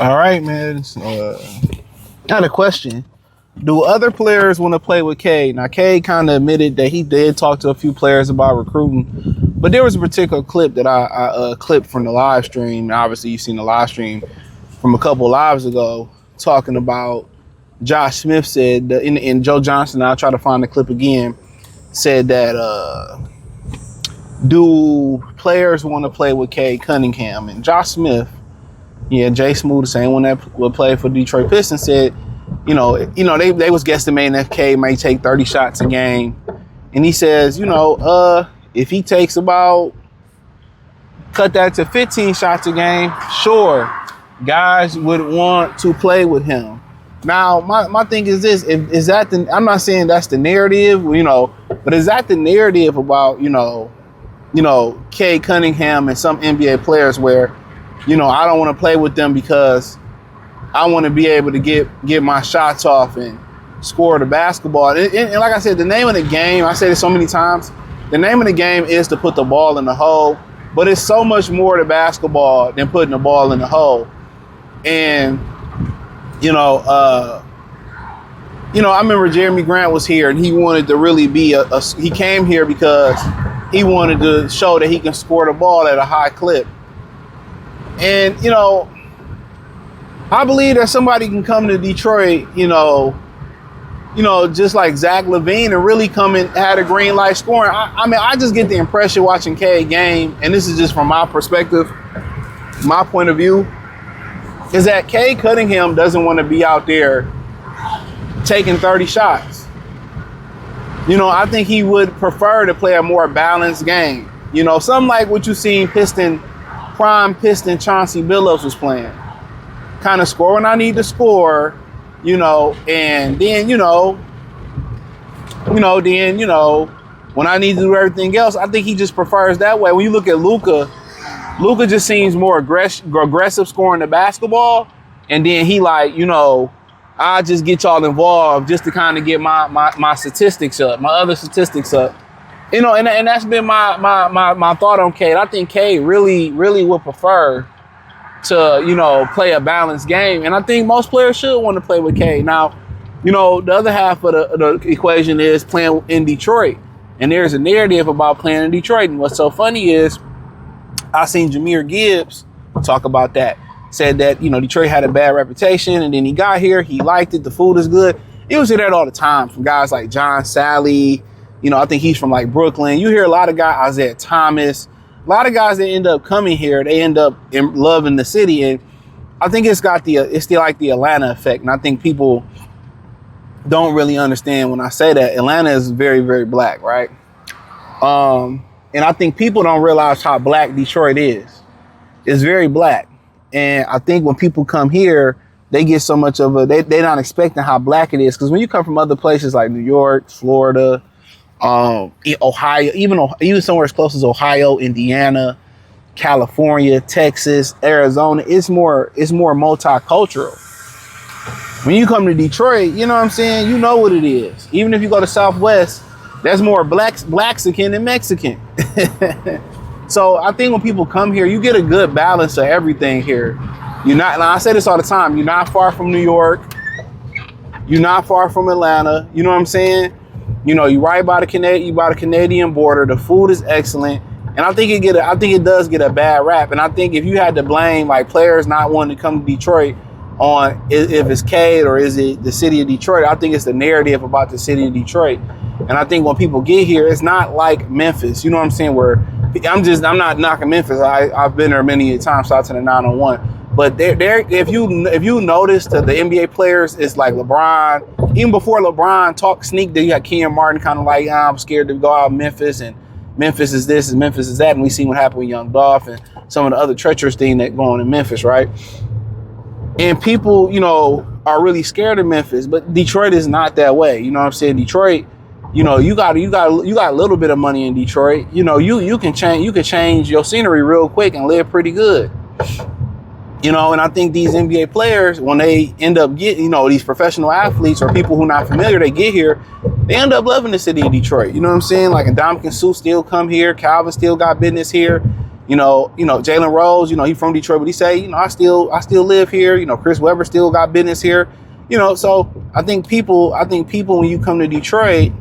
All right, man. I had a question. Do other players want to play with Cade? Now, Cade kind of admitted that he did talk to a few players about recruiting, but there was a particular clip that I clipped from the live stream. Obviously, you've seen the live stream from a couple lives ago talking about Josh Smith said, and Joe Johnson, I'll try to find the clip again, said that do players want to play with Cade Cunningham? And Josh Smith, yeah, Jay Smooth, the same one that would play for Detroit Pistons, said, they was guesstimating that Cade may take 30 shots a game. And he says, if he takes cut that to 15 shots a game, sure, guys would want to play with him. Now, my thing is this, is that I'm not saying that's the narrative, but is that the narrative about, Cade Cunningham and some NBA players where, I don't want to play with them because I want to be able to get my shots off and score the basketball. And like I said, the name of the game, I say this so many times, the name of the game is to put the ball in the hole, but it's so much more to basketball than putting the ball in the hole. And, I remember Jeremy Grant was here and he wanted to really be he came here because he wanted to show that he can score the ball at a high clip. And, I believe that somebody can come to Detroit, just like Zach LaVine and really come and had a green light scoring. I just get the impression watching Cade game, and this is just from my perspective, my point of view, is that Cade Cunningham doesn't want to be out there taking 30 shots. I think he would prefer to play a more balanced game. Something like what you seen prime Piston Chauncey Billups was playing. Kind of score when I need to score, and then, when I need to do everything else, I think he just prefers that way. When you look at Luka just seems more aggressive scoring the basketball, and then he I just get y'all involved just to kind of get my statistics up, my other statistics up. And that's been my thought on Cade. I think Cade really, really would prefer to, play a balanced game. And I think most players should want to play with Cade. Now, the other half of the equation is playing in Detroit. And there's a narrative about playing in Detroit. And what's so funny is I seen Jahmyr Gibbs talk about that. Said that, Detroit had a bad reputation. And then he got here. He liked it. The food is good. He was there all the time from guys like John Sally. I think he's from like Brooklyn. You hear a lot of guys, Isaiah Thomas, a lot of guys that end up coming here, they end up loving the city. And I think it's still like the Atlanta effect. And I think people don't really understand when I say that. Atlanta is very, very black, right? And I think people don't realize how black Detroit is. It's very black. And I think when people come here, they get so much of they're not expecting how black it is. Because when you come from other places like New York, Florida, Ohio, even somewhere as close as Ohio, Indiana, California, Texas, Arizona, it's more multicultural. When you come to Detroit, you know what I'm saying? You know what it is. Even if you go to Southwest, there's more Blaxican than Mexican. So I think when people come here, you get a good balance of everything here. I say this all the time, you're not far from New York. You're not far from Atlanta. You know what I'm saying? You right by the Canadian border. The food is excellent, and I think it does get a bad rap. And I think if you had to blame like players not wanting to come to Detroit on if it's Cade or is it the city of Detroit, I think it's the narrative about the city of Detroit. And I think when people get here, it's not like Memphis. You know what I'm saying? Where I'm not knocking Memphis. I've been there many times. Shout out to the 901. But if you notice the NBA players, it's like LeBron. Even before LeBron talked sneak, that you had Kenyon Martin kind of like, I'm scared to go out of Memphis, and Memphis is this and Memphis is that. And we seen what happened with Young Dolph and some of the other treacherous thing that going on in Memphis, right? And people, are really scared of Memphis, but Detroit is not that way. You know what I'm saying? Detroit, you got a little bit of money in Detroit. You can change your scenery real quick and live pretty good. And I think these NBA players, when they end up getting, these professional athletes or people who are not familiar, they get here, they end up loving the city of Detroit. You know what I'm saying? Like Ndamukong Suh still come here. Calvin still got business here. Jalen Rose, he from Detroit, but he say, I still live here. Chris Webber still got business here. So I think people when you come to Detroit,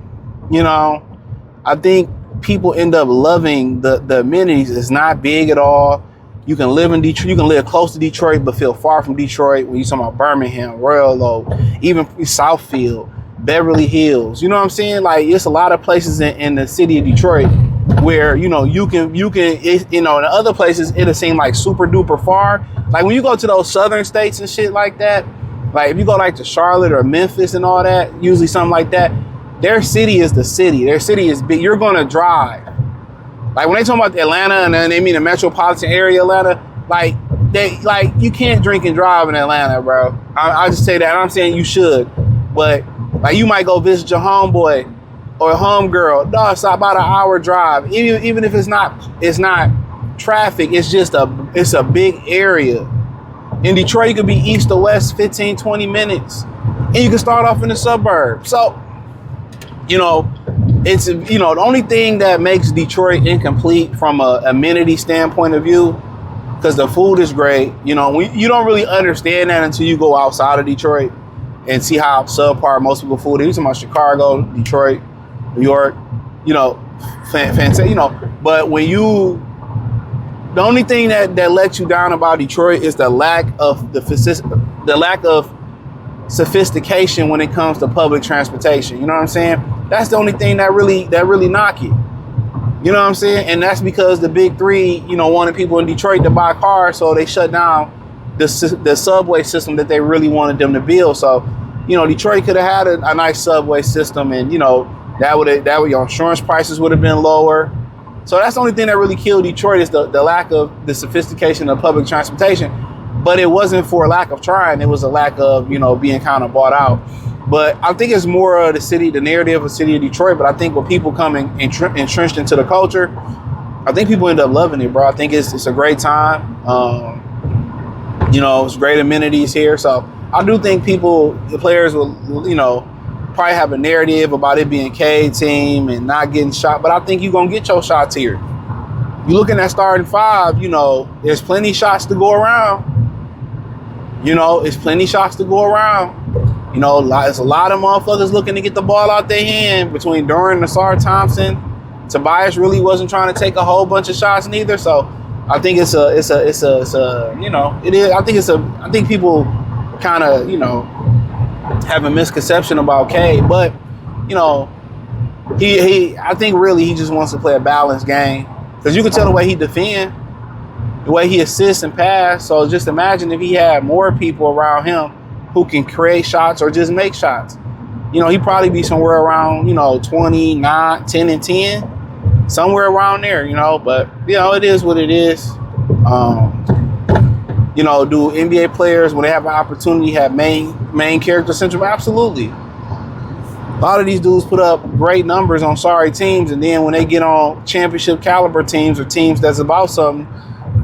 I think people end up loving the amenities. It's not big at all. You can live in Detroit. You can live close to Detroit, but feel far from Detroit. When you talking about Birmingham, Royal Oak, even Southfield, Beverly Hills. You know what I'm saying? Like, it's a lot of places in the city of Detroit where you can in other places it'll seem like super duper far. Like when you go to those southern states and shit like that. Like if you go like to Charlotte or Memphis and all that, usually something like that. Their city is the city. Their city is big. You're gonna drive. Like when they talk about Atlanta and then they mean the metropolitan area Atlanta, you can't drink and drive in Atlanta, bro. I just say that. And I'm saying you should, but like you might go visit your homeboy or a homegirl. No, it's about an hour drive. Even if it's not traffic. It's a bbig area. In Detroit, you could be east or west 15, 20 minutes, and you can start off in the suburbs. So, it's the only thing that makes Detroit incomplete from a amenity standpoint of view, because the food is great. You don't really understand that until you go outside of Detroit and see how subpar most people food is. You're talking about Chicago, Detroit, New York, fantastic. But when the only thing that lets you down about Detroit is the lack of sophistication when it comes to public transportation. You know what I'm saying? That's the only thing that really knock it. You know what I'm saying? And that's because the big three, wanted people in Detroit to buy cars, so they shut down the subway system that they really wanted them to build. So, Detroit could have had a nice subway system, and that would your insurance prices would have been lower. So that's the only thing that really killed Detroit is the lack of the sophistication of public transportation. But it wasn't for a lack of trying. It was a lack of, being kind of bought out. But I think it's more of the narrative of the city of Detroit. But I think when people come entrenched into the culture, I think people end up loving it, bro. I think it's a great time. It's great amenities here. So I do think the players will, probably have a narrative about it being Cade team and not getting shot, but I think you're going to get your shots here. You're looking at starting five, there's plenty of shots to go around. It's plenty of shots to go around. There's a lot of motherfuckers looking to get the ball out their hand between Duran and Nassar Thompson. Tobias really wasn't trying to take a whole bunch of shots neither. So I think it is. I think people kind of, have a misconception about Cade, but I think really he just wants to play a balanced game, because you can tell the way he defend, the way he assists and pass. So just imagine if he had more people around him who can create shots or just make shots. He'd probably be somewhere around 29, 10 and 10, somewhere around there. But it is what it is. Do NBA players, when they have an opportunity, have main character syndrome? Absolutely. A lot of these dudes put up great numbers on sorry teams, and then when they get on championship caliber teams or teams that's about something,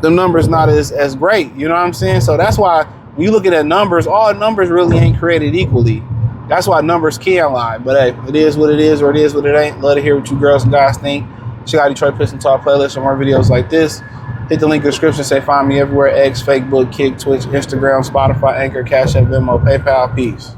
the numbers not as great. You know what I'm saying? So that's why when you look at numbers, all numbers really ain't created equally. That's why numbers can lie. But hey, it is what it is, or it is what it ain't. Love to hear what you girls and guys think. Check out Detroit Pistons Talk playlist for more videos like this. Hit the link in the description. Say find me everywhere. X, Facebook, Kick, Twitch, Instagram, Spotify, Anchor, Cash App, Venmo, PayPal. Peace.